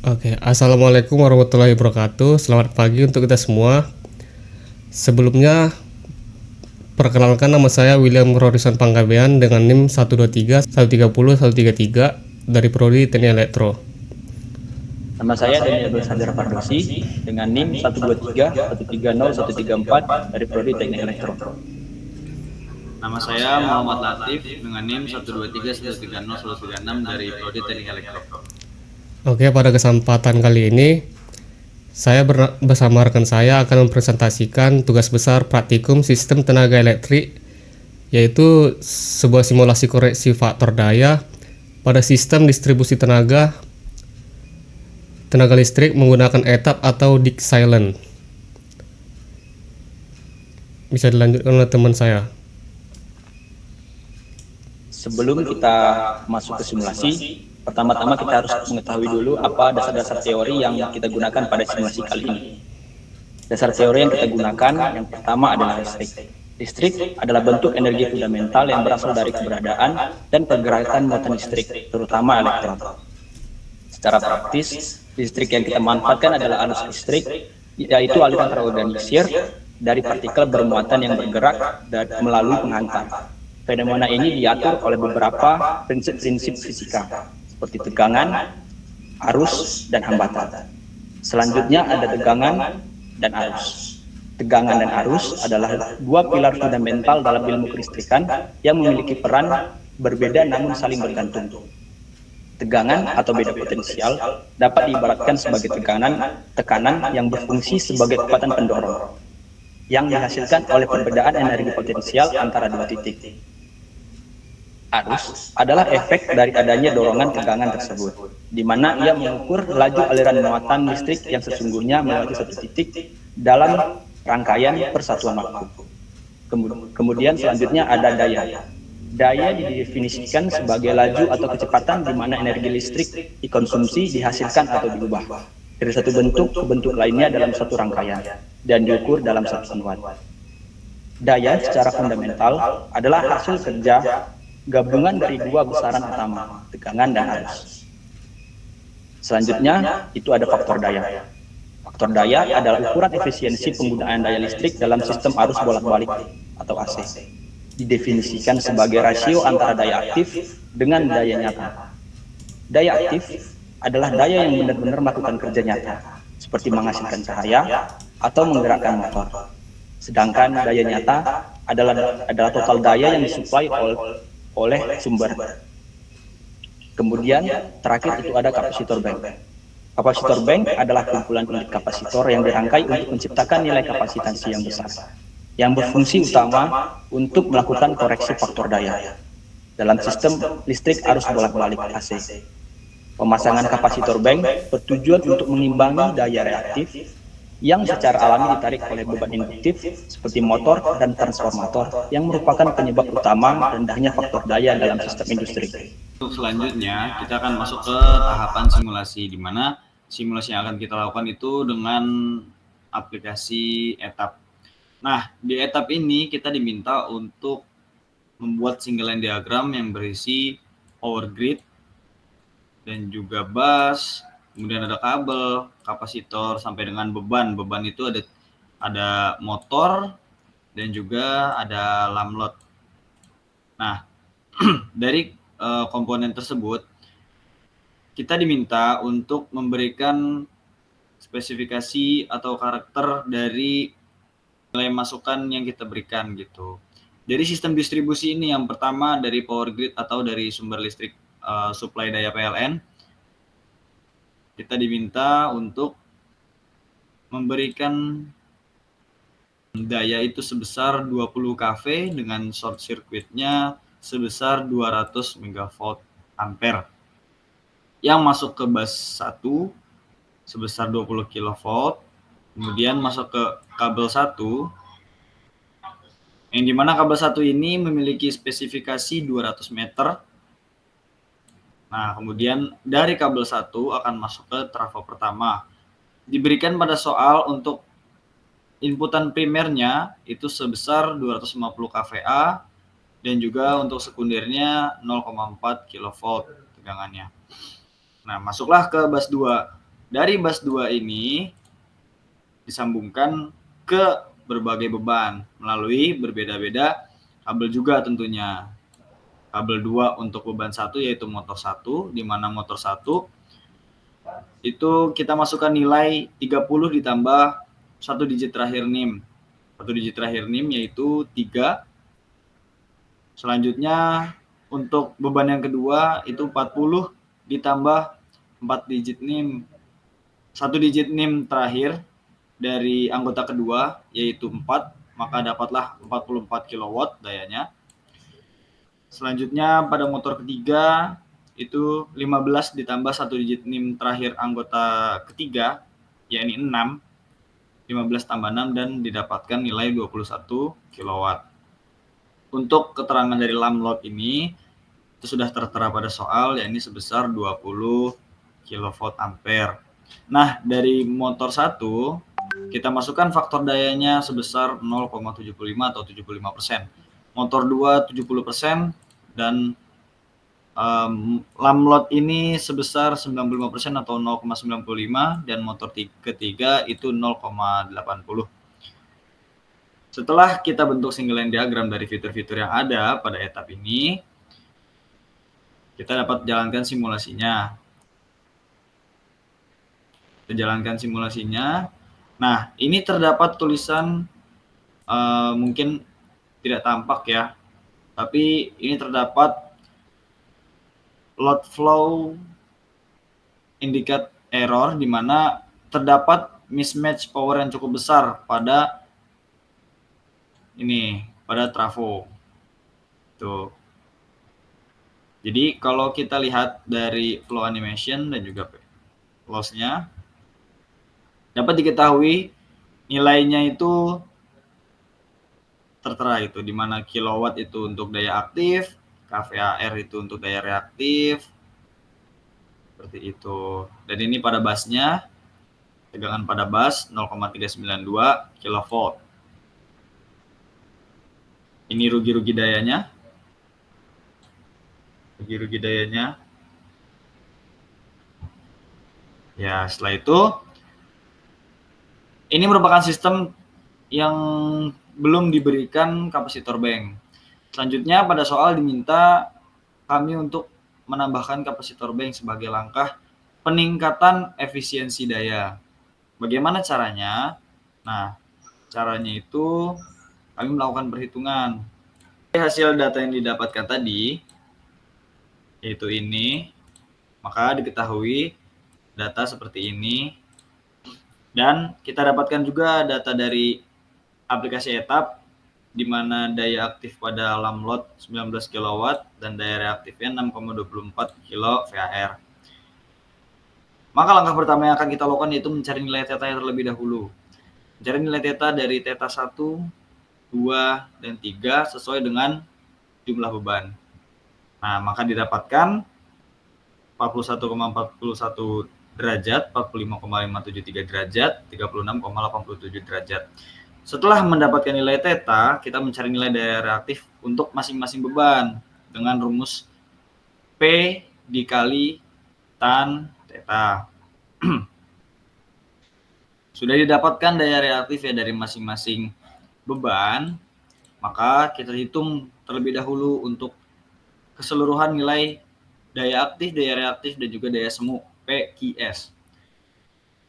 Oke, assalamualaikum warahmatullahi wabarakatuh. Selamat pagi untuk kita semua. Sebelumnya, perkenalkan nama saya William Rorison Panggabean dengan NIM 123 130 133 dari Prodi Teknik Elektro. Nama saya Daniel Bersadar Pardosi dengan NIM 123 130 134 dari Prodi Teknik Elektro. Nama saya Muhammad Latif dengan NIM 123 130 136 dari Prodi Teknik Elektro. Oke, pada kesempatan kali ini saya bersama rekan saya akan mempresentasikan tugas besar praktikum sistem tenaga elektrik, yaitu sebuah simulasi koreksi faktor daya pada sistem distribusi tenaga listrik menggunakan etap atau Dick silent. Bisa dilanjutkan oleh teman saya. Sebelum kita masuk ke simulasi, pertama-tama kita harus mengetahui dulu apa dasar-dasar teori yang kita gunakan pada simulasi kali ini. Dasar teori yang kita gunakan yang pertama adalah listrik. Listrik adalah bentuk energi fundamental yang berasal dari keberadaan dan pergerakan muatan listrik, terutama elektron. Secara praktis, listrik yang kita manfaatkan adalah arus listrik, yaitu aliran terorganisir dari partikel bermuatan yang bergerak dan melalui penghantar. Fenomena ini diatur oleh beberapa prinsip-prinsip fisika, seperti tegangan, arus, dan hambatan. Selanjutnya ada tegangan dan arus. Tegangan dan arus adalah dua pilar fundamental dalam ilmu kelistrikan yang memiliki peran berbeda namun saling bergantung. Tegangan atau beda potensial dapat diibaratkan sebagai tekanan yang berfungsi sebagai kekuatan pendorong yang dihasilkan oleh perbedaan energi potensial antara dua titik. Arus adalah efek dari adanya dorongan tegangan tersebut, di mana ia mengukur laju aliran muatan listrik yang sesungguhnya melewati satu titik dalam rangkaian persatuan waktu. Kemudian selanjutnya ada daya. Daya didefinisikan sebagai laju atau kecepatan di mana energi listrik dikonsumsi, dihasilkan atau diubah dari satu bentuk ke bentuk lainnya dalam satu rangkaian dan diukur dalam satuan watt. Daya secara fundamental adalah hasil kerja gabungan dari dua besaran utama, tegangan dan arus. Selanjutnya itu ada faktor daya. Faktor daya adalah ukuran efisiensi penggunaan daya listrik dalam sistem arus bolak-balik atau AC. Didefinisikan sebagai rasio antara daya aktif dengan daya nyata. Daya aktif adalah daya yang benar-benar melakukan kerja nyata, seperti menghasilkan cahaya atau menggerakkan motor. Sedangkan daya nyata adalah total daya yang disuplai oleh sumber. Kemudian terakhir itu ada kapasitor bank. Kapasitor bank adalah kumpulan unit kapasitor yang dirangkai untuk menciptakan nilai kapasitansi yang besar, yang berfungsi utama untuk melakukan koreksi faktor daya dalam sistem listrik arus bolak-balik AC. Pemasangan kapasitor bank bertujuan untuk mengimbangi daya reaktif yang secara alami ditarik oleh beban induktif seperti motor dan transformator yang merupakan penyebab utama rendahnya faktor daya dalam sistem industri. Untuk selanjutnya, kita akan masuk ke tahapan simulasi, di mana simulasi yang akan kita lakukan itu dengan aplikasi etap. Nah, di etap ini kita diminta untuk membuat single line diagram yang berisi power grid dan juga bus, kemudian ada kabel, kapasitor sampai dengan beban. Beban itu ada motor dan juga ada lamlot. Nah, dari komponen tersebut kita diminta untuk memberikan spesifikasi atau karakter dari nilai masukan yang kita berikan gitu. Dari sistem distribusi ini, yang pertama dari power grid atau dari sumber listrik suplai daya PLN, kita diminta untuk memberikan daya itu sebesar 20 kV dengan short circuitnya sebesar 200 megavolt ampere. Yang masuk ke bus 1 sebesar 20 kilovolt, kemudian masuk ke kabel 1, yang dimana kabel 1 ini memiliki spesifikasi 200 meter. Nah, kemudian dari kabel 1 akan masuk ke trafo pertama. Diberikan pada soal untuk inputan primernya itu sebesar 250 kVA dan juga untuk sekundernya 0,4 kilovolt tegangannya. Nah, masuklah ke bus 2. Dari bus 2 ini disambungkan ke berbagai beban melalui berbeda-beda kabel juga tentunya. Kabel 2 untuk beban 1 yaitu motor 1, di mana motor 1 itu kita masukkan nilai 30 ditambah 1 digit terakhir NIM. 1 digit terakhir NIM yaitu 3. Selanjutnya untuk beban yang kedua itu 40 ditambah 4 digit NIM. 1 digit NIM terakhir dari anggota kedua yaitu 4, maka dapatlah 44 kW dayanya. Selanjutnya pada motor ketiga itu 15 ditambah 1 digit NIM terakhir anggota ketiga, yakni 6, 15 tambah 6 dan didapatkan nilai 21 kW. Untuk keterangan dari lamlot ini itu sudah tertera pada soal, yakni sebesar 20 kVA. Nah, dari motor 1 kita masukkan faktor dayanya sebesar 0,75 atau 75%. Motor 2 70% dan lamlot ini sebesar 95% atau 0,95 dan motor ketiga itu 0,80. Setelah kita bentuk single line diagram dari fitur-fitur yang ada pada etap ini, kita dapat jalankan simulasinya. Kita jalankan simulasinya. Nah, ini terdapat tulisan mungkin tidak tampak ya, tapi ini terdapat load flow indicate error di mana terdapat mismatch power yang cukup besar pada trafo. Tuh. Jadi kalau kita lihat dari flow animation dan juga loss-nya dapat diketahui nilainya itu tertera itu di mana kilowatt itu untuk daya aktif, kVAR itu untuk daya reaktif, seperti itu. Dan ini pada busnya, tegangan pada bus 0,392 kV. Ini rugi-rugi dayanya. Rugi-rugi dayanya. Ya, setelah itu, ini merupakan sistem yang belum diberikan kapasitor bank. Selanjutnya pada soal diminta kami untuk menambahkan kapasitor bank sebagai langkah peningkatan efisiensi daya. Bagaimana caranya? Nah, caranya itu kami melakukan perhitungan. Hasil data yang didapatkan tadi, yaitu ini, maka diketahui data seperti ini. Dan kita dapatkan juga data dari aplikasi etap di mana daya aktif pada lamlot 19 kW dan daya reaktifnya 6,24 kVAR. Maka langkah pertama yang akan kita lakukan yaitu mencari nilai theta terlebih dahulu. Mencari nilai theta dari theta 1, 2, dan 3 sesuai dengan jumlah beban. Nah, maka didapatkan 41,41 derajat, 45,573 derajat, 36,87 derajat. Setelah mendapatkan nilai theta, kita mencari nilai daya reaktif untuk masing-masing beban dengan rumus P dikali tan theta. Sudah didapatkan daya reaktif ya dari masing-masing beban, maka kita hitung terlebih dahulu untuk keseluruhan nilai daya aktif, daya reaktif, dan juga daya semu PQS.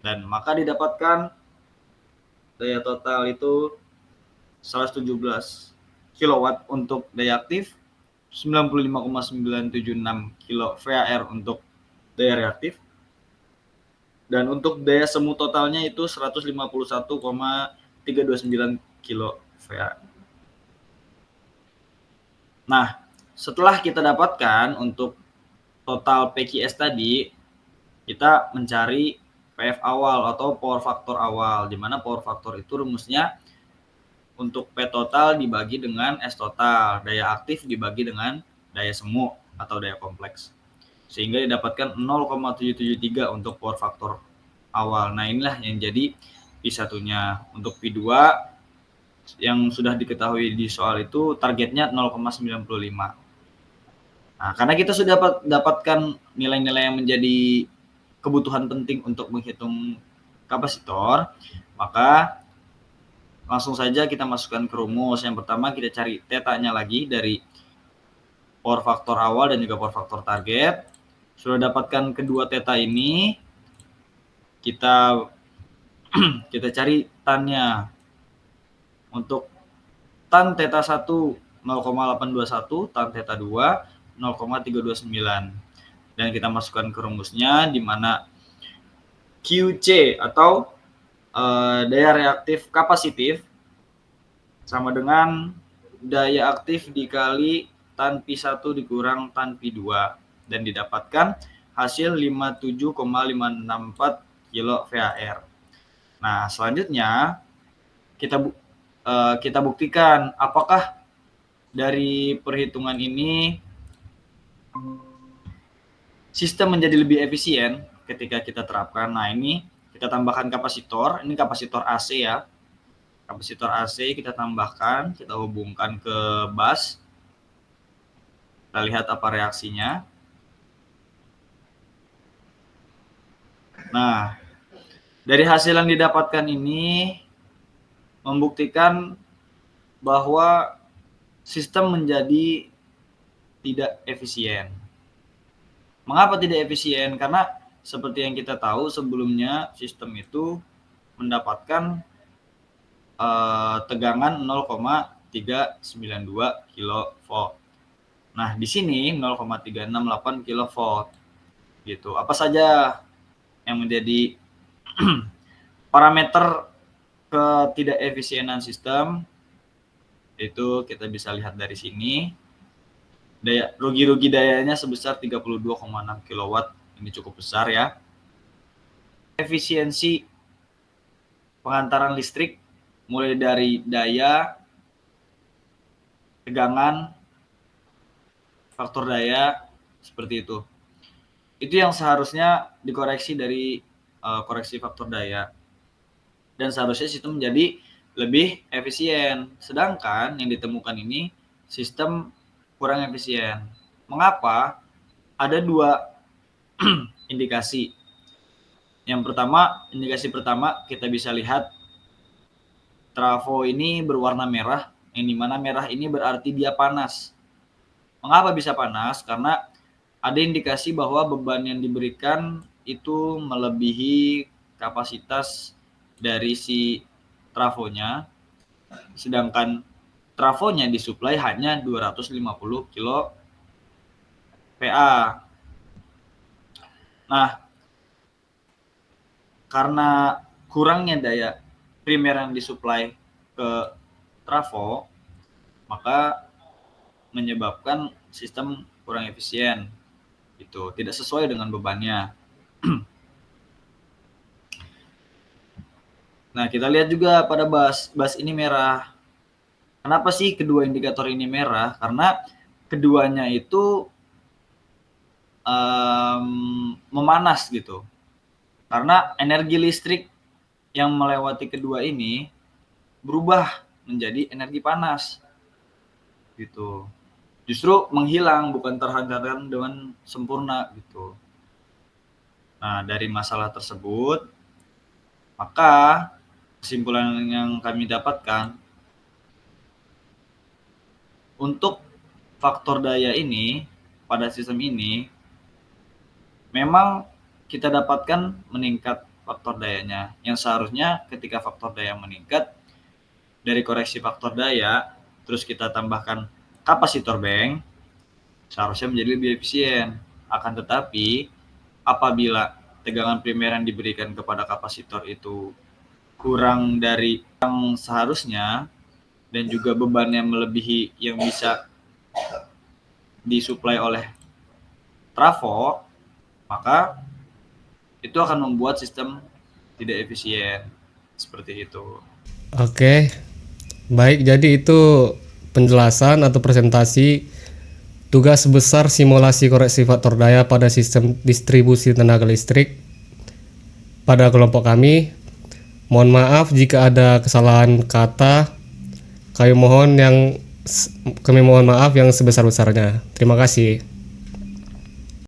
Dan maka didapatkan daya total itu 117 kW untuk daya aktif, 95,976 kVAR untuk daya reaktif, dan untuk daya semu totalnya itu 151,329 kVAR. Nah, setelah kita dapatkan untuk total PQS tadi, kita mencari PF awal atau power factor awal, di mana power factor itu rumusnya untuk P total dibagi dengan S total, daya aktif dibagi dengan daya semu atau daya kompleks. Sehingga didapatkan 0,773 untuk power factor awal. Nah, inilah yang jadi P1-nya. Untuk P2 yang sudah diketahui di soal itu targetnya 0,95. Nah, karena kita sudah dapatkan nilai-nilai yang menjadi kebutuhan penting untuk menghitung kapasitor, maka langsung saja kita masukkan ke rumus. Yang pertama kita cari tetanya lagi dari power faktor awal dan juga power faktor target. Sudah dapatkan kedua teta ini, kita cari tannya. Untuk tan teta 1 0,821, tan teta 2 0,329. Dan kita masukkan ke rumusnya di mana QC atau daya reaktif kapasitif sama dengan daya aktif dikali tan Pi1 dikurang tan Pi2 dan didapatkan hasil 57,564 kilo VAR. Nah, selanjutnya kita buktikan apakah dari perhitungan ini sistem menjadi lebih efisien ketika kita terapkan. Nah, ini kita tambahkan kapasitor. Ini kapasitor AC ya. Kapasitor AC kita tambahkan, kita hubungkan ke bus. Kita lihat apa reaksinya. Nah, dari hasil yang didapatkan ini membuktikan bahwa sistem menjadi tidak efisien. Mengapa tidak efisien? Karena seperti yang kita tahu sebelumnya sistem itu mendapatkan tegangan 0,392 kV. Nah, di sini 0,368 kV. Gitu. Apa saja yang menjadi parameter ketidakefisienan sistem? Itu kita bisa lihat dari sini. Rugi dayanya sebesar 32,6 kW. Ini cukup besar ya. Efisiensi pengantaran listrik mulai dari daya, tegangan, faktor daya, seperti itu. Itu yang seharusnya dikoreksi dari koreksi faktor daya. Dan seharusnya sistem menjadi lebih efisien. Sedangkan yang ditemukan ini sistem kurang efisien. Mengapa? Ada dua indikasi. Indikasi pertama kita bisa lihat trafo ini berwarna merah, yang dimana merah ini berarti dia panas. Mengapa bisa panas? Karena ada indikasi bahwa beban yang diberikan itu melebihi kapasitas dari si trafonya, sedangkan trafonya disuplai hanya 250 kilo VA. Nah, karena kurangnya daya primer yang disuplai ke trafo, maka menyebabkan sistem kurang efisien. Itu tidak sesuai dengan bebannya. Nah, kita lihat juga pada bus ini merah. Kenapa sih kedua indikator ini merah? Karena keduanya itu memanas gitu. Karena energi listrik yang melewati kedua ini berubah menjadi energi panas. Gitu. Justru menghilang, bukan terhantarkan dengan sempurna gitu. Nah, dari masalah tersebut, maka kesimpulan yang kami dapatkan, untuk faktor daya ini pada sistem ini memang kita dapatkan meningkat faktor dayanya, yang seharusnya ketika faktor daya meningkat dari koreksi faktor daya terus kita tambahkan kapasitor bank, seharusnya menjadi lebih efisien. Akan tetapi apabila tegangan primer yang diberikan kepada kapasitor itu kurang dari yang seharusnya dan juga beban yang melebihi yang bisa disuplai oleh trafo, maka itu akan membuat sistem tidak efisien. Seperti itu. Oke, baik, jadi itu penjelasan atau presentasi tugas besar simulasi koreksi faktor daya pada sistem distribusi tenaga listrik pada kelompok kami. Mohon maaf jika ada kesalahan kata. Kami mohon maaf yang sebesar-besarnya. Terima kasih.